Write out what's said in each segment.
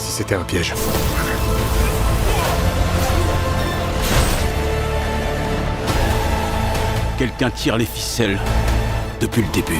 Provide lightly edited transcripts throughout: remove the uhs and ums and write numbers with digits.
si c'était un piège? Quelqu'un tire les ficelles depuis le début.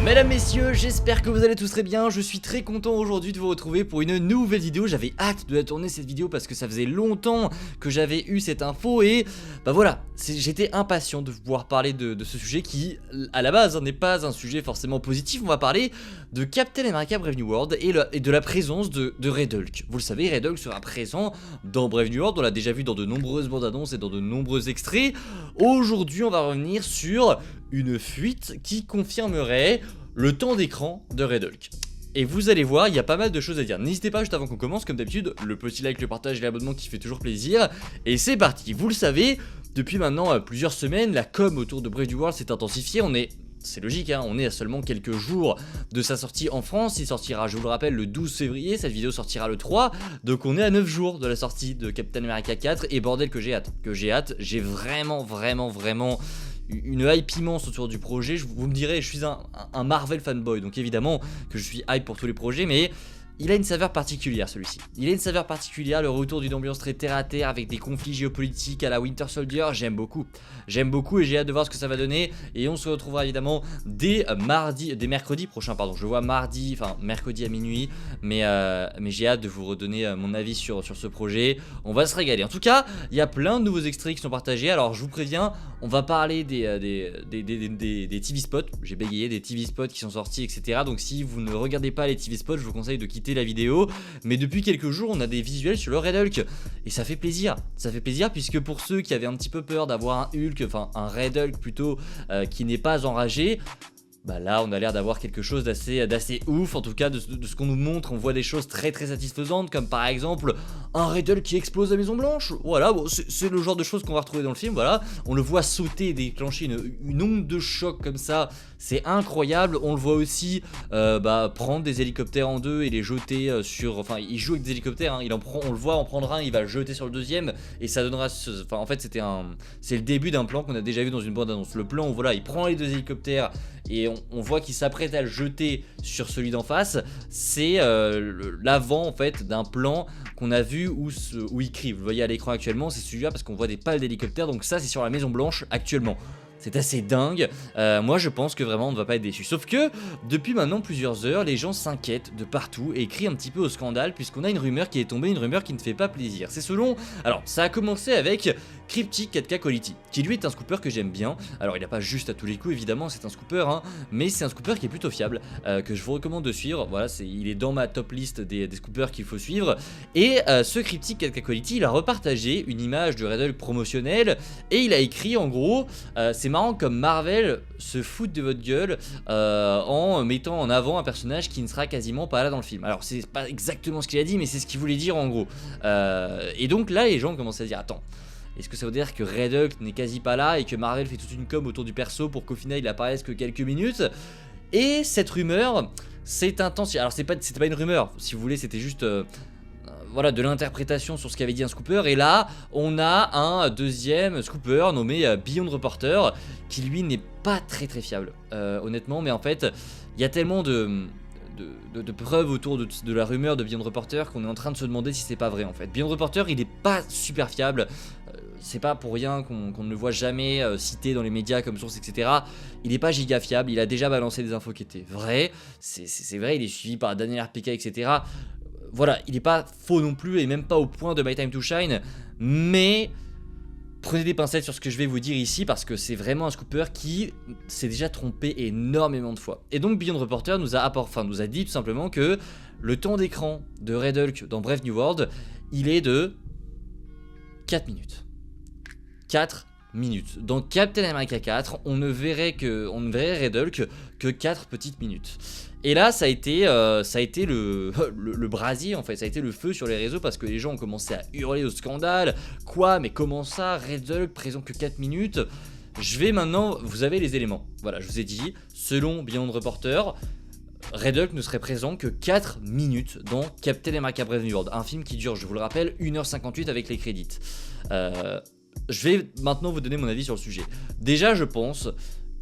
Mesdames, messieurs, j'espère que vous allez tous très bien. Je suis très content aujourd'hui de vous retrouver pour une nouvelle vidéo. J'avais hâte de la tourner cette vidéo parce que ça faisait longtemps que j'avais eu cette info et bah voilà, j'étais impatient de pouvoir parler de ce sujet qui, à la base, n'est pas un sujet forcément positif. On va parler de Captain America Brave New World et de la présence de Red Hulk. Vous le savez, Red Hulk sera présent dans Brave New World. On l'a déjà vu dans de nombreuses bandes annonces et dans de nombreux extraits. Aujourd'hui, on va revenir sur une fuite qui confirmerait le temps d'écran de Red Hulk. Et vous allez voir, il y a pas mal de choses à dire. N'hésitez pas, juste avant qu'on commence, comme d'habitude, le petit like, le partage et l'abonnement qui fait toujours plaisir. Et c'est parti. Vous le savez, depuis maintenant plusieurs semaines, la com autour de Brave New World s'est intensifiée. C'est logique, hein, on est à seulement quelques jours de sa sortie en France. Il sortira, je vous le rappelle, le 12 février. Cette vidéo sortira le 3. Donc on est à 9 jours de la sortie de Captain America 4. Et bordel que j'ai hâte. J'ai vraiment une hype immense autour du projet. Vous me direz, je suis un Marvel fanboy, donc évidemment que je suis hype pour tous les projets, mais il a une saveur particulière celui-ci. Il a une saveur particulière, le retour d'une ambiance très terre à terre avec des conflits géopolitiques à la Winter Soldier. J'aime beaucoup et j'ai hâte de voir ce que ça va donner. Et on se retrouvera évidemment dès mercredi prochain, pardon. Je vois mercredi à minuit, mais j'ai hâte de vous redonner mon avis sur ce projet. On va se régaler. En tout cas, il y a plein de nouveaux extraits qui sont partagés. Alors je vous préviens, on va parler des TV spots. J'ai bégayé, des TV spots qui sont sortis, etc. Donc si vous ne regardez pas les TV spots, je vous conseille de quitter la vidéo. Mais depuis quelques jours, on a des visuels sur le Red Hulk et ça fait plaisir. Ça fait plaisir puisque pour ceux qui avaient un petit peu peur d'avoir un Hulk, enfin un Red Hulk plutôt, qui n'est pas enragé, bah là on a l'air d'avoir quelque chose d'assez ouf. En tout cas de ce qu'on nous montre, on voit des choses très satisfaisantes, comme par exemple un Red Hulk qui explose la Maison Blanche. Voilà, bon, c'est le genre de choses qu'on va retrouver dans le film. Voilà, on le voit sauter et déclencher une onde de choc comme ça, c'est incroyable. On le voit aussi prendre des hélicoptères en deux et les jeter sur... Enfin, il joue avec des hélicoptères, hein. On le voit en prendre un, il va le jeter sur le deuxième et ça donnera... Enfin, en fait, c'est le début d'un plan qu'on a déjà vu dans une bande-annonce. Le plan où, voilà, il prend les deux hélicoptères et on voit qu'il s'apprête à le jeter sur celui d'en face. C'est l'avant, en fait, d'un plan qu'on a vu où il crie. Vous le voyez à l'écran actuellement, c'est celui-là parce qu'on voit des pales d'hélicoptères. Donc ça, c'est sur la Maison Blanche actuellement. C'est assez dingue. Moi je pense que vraiment on ne va pas être déçu. Sauf que depuis maintenant plusieurs heures, les gens s'inquiètent de partout et crient un petit peu au scandale puisqu'on a une rumeur qui est tombée, une rumeur qui ne fait pas plaisir. C'est selon... Alors ça a commencé avec Cryptic 4K Quality, qui lui est un scooper que j'aime bien. Alors il n'a pas juste à tous les coups évidemment, c'est un scooper, hein, mais c'est un scooper qui est plutôt fiable, que je vous recommande de suivre. Voilà, il est dans ma top liste des scoopers qu'il faut suivre. Et ce Cryptic 4K Quality, il a repartagé une image de Red Hulk promotionnelle et il a écrit en gros, c'est marrant comme Marvel se fout de votre gueule en mettant en avant un personnage qui ne sera quasiment pas là dans le film. Alors c'est pas exactement ce qu'il a dit, mais c'est ce qu'il voulait dire en gros. Et donc là les gens commencent à dire attends, est-ce que ça veut dire que Red Hulk n'est quasi pas là et que Marvel fait toute une com autour du perso pour qu'au final il apparaisse que quelques minutes? Et cette rumeur s'est intensifiée. Alors c'était pas une rumeur, si vous voulez, c'était juste voilà, de l'interprétation sur ce qu'avait dit un scooper. Et là on a un deuxième scooper nommé Beyond Reporter qui lui n'est pas très fiable honnêtement, mais en fait il y a tellement de preuves autour de la rumeur de Beyond Reporter qu'on est en train de se demander si c'est pas vrai en fait. Beyond Reporter il est pas super fiable, c'est pas pour rien qu'on ne le voit jamais cité dans les médias comme source, etc. Il est pas giga fiable, il a déjà balancé des infos qui étaient vraies, c'est vrai, il est suivi par Daniel RPK, etc. Voilà, il n'est pas faux non plus et même pas au point de My Time to Shine, mais prenez des pincettes sur ce que je vais vous dire ici parce que c'est vraiment un scooper qui s'est déjà trompé énormément de fois. Et donc Beyond Reporter nous a dit tout simplement que le temps d'écran de Red Hulk dans Brave New World, il est de 4 minutes. 4 minutes. Dans Captain America 4, on ne verrait Red Hulk que 4 petites minutes. Et là ça a été le brasier en fait, ça a été le feu sur les réseaux parce que les gens ont commencé à hurler au scandale. Quoi, mais comment ça, Red Hulk présent que 4 minutes? Je vais maintenant, vous avez les éléments. Voilà, je vous ai dit, selon Beyond Reporter, Red Hulk ne serait présent que 4 minutes dans Captain America Brave New World, un film qui dure, je vous le rappelle, 1h58 avec les crédits. Je vais maintenant vous donner mon avis sur le sujet. Déjà, je pense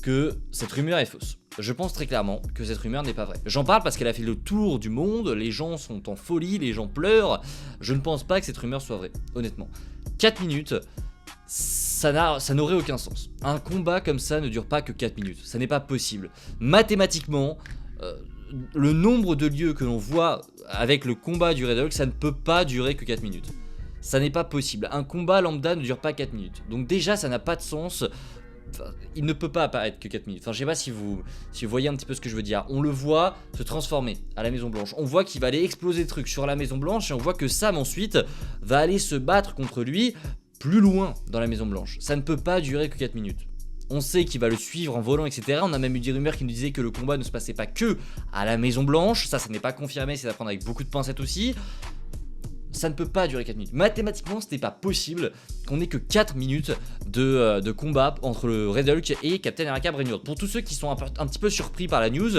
que cette rumeur est fausse. je pense très clairement que cette rumeur n'est pas vraie. J'en parle parce qu'elle a fait le tour du monde, les gens sont en folie, les gens pleurent. Je ne pense pas que cette rumeur soit vraie, honnêtement. 4 minutes, ça n'aurait aucun sens. Un combat comme ça ne dure pas que 4 minutes, ça n'est pas possible. Mathématiquement, le nombre de lieux que l'on voit avec le combat du Red Hulk, ça ne peut pas durer que 4 minutes. Ça n'est pas possible. Un combat lambda ne dure pas 4 minutes. Donc déjà, ça n'a pas de sens. Enfin, il ne peut pas apparaître que 4 minutes. Enfin, je sais pas si vous voyez un petit peu ce que je veux dire. On le voit se transformer à la Maison Blanche. On voit qu'il va aller exploser des trucs sur la Maison Blanche. Et on voit que Sam ensuite va aller se battre contre lui plus loin dans la Maison Blanche. Ça ne peut pas durer que 4 minutes. On sait qu'il va le suivre en volant, etc. On a même eu des rumeurs qui nous disaient que le combat ne se passait pas que à la Maison Blanche. Ça n'est pas confirmé, c'est à prendre avec beaucoup de pincettes aussi. Ça ne peut pas durer 4 minutes. Mathématiquement, ce n'est pas possible qu'on ait que 4 minutes de combat entre le Red Hulk et Captain America Brave New World. Pour tous ceux qui sont un petit peu surpris par la news,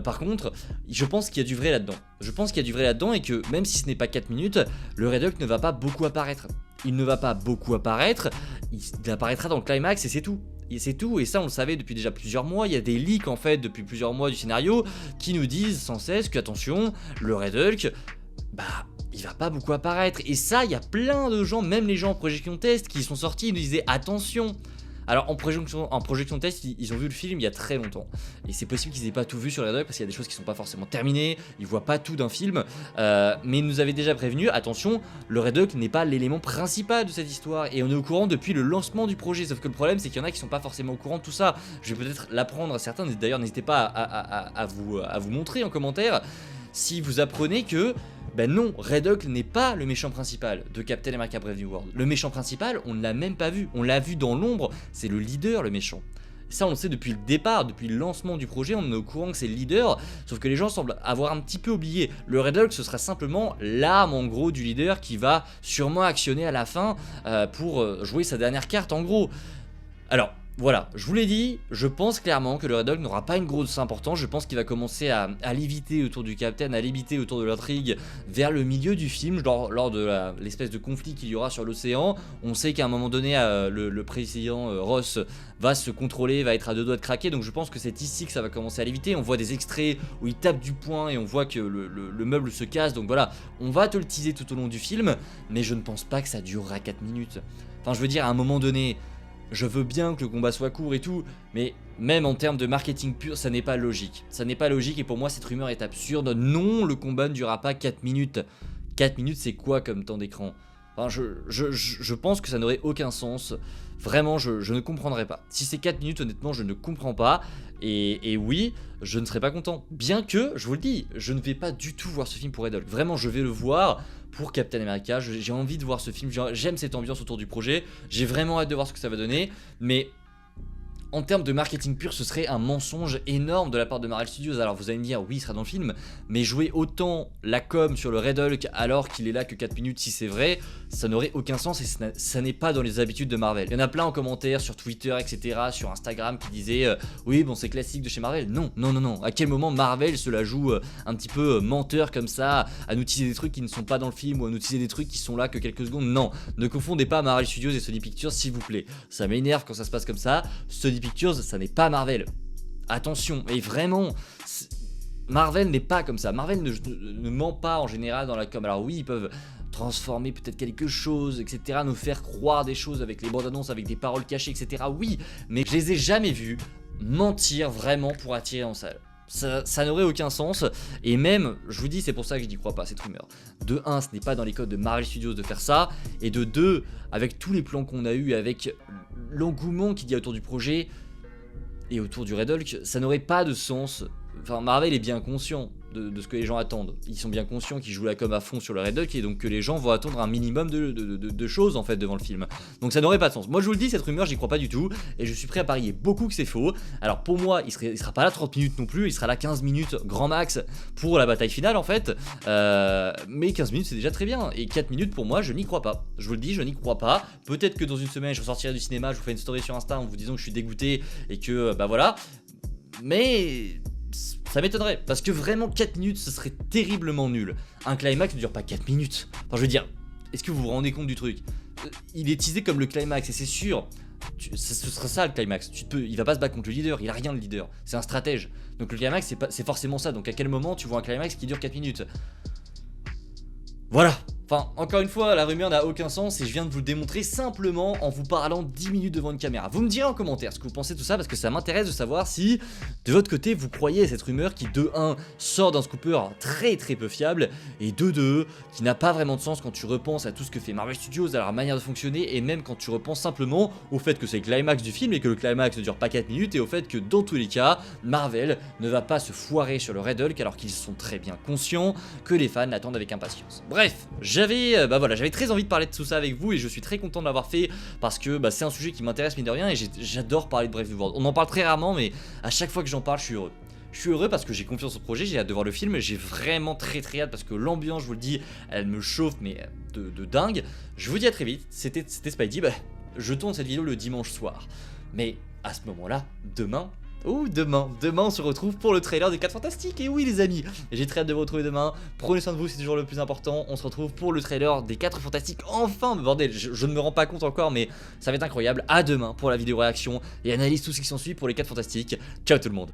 par contre, je pense qu'il y a du vrai là-dedans. Je pense qu'il y a du vrai là-dedans et que même si ce n'est pas 4 minutes, le Red Hulk ne va pas beaucoup apparaître. Il ne va pas beaucoup apparaître, il apparaîtra dans le climax et c'est tout. Et c'est tout, et ça on le savait depuis déjà plusieurs mois. Il y a des leaks en fait depuis plusieurs mois du scénario qui nous disent sans cesse que attention, le Red Hulk, il va pas beaucoup apparaître. Et ça, il y a plein de gens, même les gens en projection test qui sont sortis, ils nous disaient attention. Alors en projection test, ils ont vu le film il y a très longtemps. Et c'est possible qu'ils aient pas tout vu sur le Red Hulk parce qu'il y a des choses qui sont pas forcément terminées, ils voient pas tout d'un film. Mais ils nous avaient déjà prévenu, attention, le Red Hulk n'est pas l'élément principal de cette histoire. Et on est au courant depuis le lancement du projet. Sauf que le problème, c'est qu'il y en a qui sont pas forcément au courant de tout ça. Je vais peut-être l'apprendre à certains. D'ailleurs, n'hésitez pas à vous montrer en commentaire si vous apprenez que non, Red Hulk n'est pas le méchant principal de Captain America Brave New World. Le méchant principal, on ne l'a même pas vu. On l'a vu dans l'ombre, c'est le leader, le méchant. Ça, on le sait depuis le départ, depuis le lancement du projet, on est au courant que c'est le leader, sauf que les gens semblent avoir un petit peu oublié. Le Red Hulk, ce sera simplement l'arme, en gros, du leader qui va sûrement actionner à la fin pour jouer sa dernière carte, en gros. Alors, voilà, je vous l'ai dit, je pense clairement que le Red Hulk n'aura pas une grosse importance. Je pense qu'il va commencer à léviter autour du Captain, à léviter autour de l'intrigue vers le milieu du film, lors de l'espèce de conflit qu'il y aura sur l'océan. On sait qu'à un moment donné, le président Ross va se contrôler, va être à deux doigts de craquer, donc je pense que c'est ici que ça va commencer à léviter. On voit des extraits où il tape du poing et on voit que le meuble se casse, donc voilà, on va te le teaser tout au long du film, mais je ne pense pas que ça durera 4 minutes. Enfin, je veux dire, à un moment donné, je veux bien que le combat soit court et tout, mais même en termes de marketing pur, ça n'est pas logique. Ça n'est pas logique et pour moi cette rumeur est absurde. Non, le combat ne durera pas 4 minutes. 4 minutes c'est quoi comme temps d'écran? Enfin, je pense que ça n'aurait aucun sens. Vraiment, je ne comprendrais pas. Si c'est 4 minutes, honnêtement, je ne comprends pas. Et oui, je ne serais pas content. Bien que, je vous le dis, je ne vais pas du tout voir ce film pour Red Hulk. Vraiment, je vais le voir pour Captain America. J'ai envie de voir ce film. J'aime cette ambiance autour du projet. J'ai vraiment hâte de voir ce que ça va donner. Mais en termes de marketing pur, ce serait un mensonge énorme de la part de Marvel Studios. Alors vous allez me dire, oui, il sera dans le film, mais jouer autant la com sur le Red Hulk alors qu'il est là que 4 minutes, si c'est vrai, ça n'aurait aucun sens et ça n'est pas dans les habitudes de Marvel. Il y en a plein en commentaire sur Twitter, etc., sur Instagram qui disaient oui, bon, c'est classique de chez Marvel. Non, non, non, non. À quel moment Marvel se la joue un petit peu menteur comme ça, à nous teaser des trucs qui ne sont pas dans le film ou à nous teaser des trucs qui sont là que quelques secondes? Non, ne confondez pas Marvel Studios et Sony Pictures, s'il vous plaît. Ça m'énerve quand ça se passe comme ça. Sony Pictures, ça n'est pas Marvel. Attention, et vraiment, Marvel n'est pas comme ça. Marvel ne ment pas en général dans la com. Alors oui, ils peuvent transformer peut-être quelque chose, etc., nous faire croire des choses avec les bandes annonces, avec des paroles cachées, etc. Oui, mais je les ai jamais vus mentir vraiment pour attirer en salle. Ça n'aurait aucun sens, et même, je vous dis, c'est pour ça que je n'y crois pas, cette rumeur. De 1, ce n'est pas dans les codes de Marvel Studios de faire ça, et de 2, avec tous les plans qu'on a eu, avec l'engouement qu'il y a autour du projet, et autour du Red Hulk, ça n'aurait pas de sens. Enfin, Marvel est bien conscient de ce que les gens attendent. Ils sont bien conscients qu'ils jouent la com à fond sur le Red Hulk et donc que les gens vont attendre un minimum de choses en fait devant le film. Donc ça n'aurait pas de sens. Moi je vous le dis, cette rumeur j'y crois pas du tout et je suis prêt à parier beaucoup que c'est faux. Alors pour moi il sera pas là 30 minutes non plus, il sera là 15 minutes grand max pour la bataille finale en fait. Mais 15 minutes c'est déjà très bien et 4 minutes pour moi je n'y crois pas. Je vous le dis, je n'y crois pas. Peut-être que dans une semaine je ressortirai du cinéma, je vous ferai une story sur Insta en vous disant que je suis dégoûté et que bah voilà. Mais ça m'étonnerait, parce que vraiment 4 minutes ce serait terriblement nul. Un climax ne dure pas 4 minutes. Enfin je veux dire, est-ce que vous vous rendez compte du truc? Il est teasé comme le climax et c'est sûr, Ce sera ça le climax. Il va pas se battre contre le leader, il a rien le leader. C'est un stratège. Donc le climax c'est forcément ça. Donc à quel moment tu vois un climax qui dure 4 minutes? Voilà. Enfin, encore une fois, la rumeur n'a aucun sens et je viens de vous le démontrer simplement en vous parlant 10 minutes devant une caméra. Vous me direz en commentaire ce que vous pensez de tout ça parce que ça m'intéresse de savoir si, de votre côté, vous croyez à cette rumeur qui, de 1, sort d'un scooper très peu fiable et de 2, qui n'a pas vraiment de sens quand tu repenses à tout ce que fait Marvel Studios, à leur manière de fonctionner et même quand tu repenses simplement au fait que c'est le climax du film et que le climax ne dure pas 4 minutes et au fait que, dans tous les cas, Marvel ne va pas se foirer sur le Red Hulk alors qu'ils sont très bien conscients que les fans l'attendent avec impatience. Bref, j'avais très envie de parler de tout ça avec vous et je suis très content de l'avoir fait parce que c'est un sujet qui m'intéresse mine de rien et j'adore parler de Brave New World. On en parle très rarement mais à chaque fois que j'en parle je suis heureux. Je suis heureux parce que j'ai confiance au projet, j'ai hâte de voir le film, j'ai vraiment très hâte parce que l'ambiance, je vous le dis, elle me chauffe mais de dingue. Je vous dis à très vite, c'était Spidey, je tourne cette vidéo le dimanche soir. Mais à ce moment-là, demain on se retrouve pour le trailer des 4 Fantastiques. Et oui les amis, j'ai très hâte de vous retrouver demain. Prenez soin de vous, c'est toujours le plus important. On se retrouve pour le trailer des 4 Fantastiques. Enfin, bordel, je ne me rends pas compte encore, mais ça va être incroyable. À demain pour la vidéo réaction et analyse tout ce qui s'ensuit pour les 4 Fantastiques. Ciao tout le monde.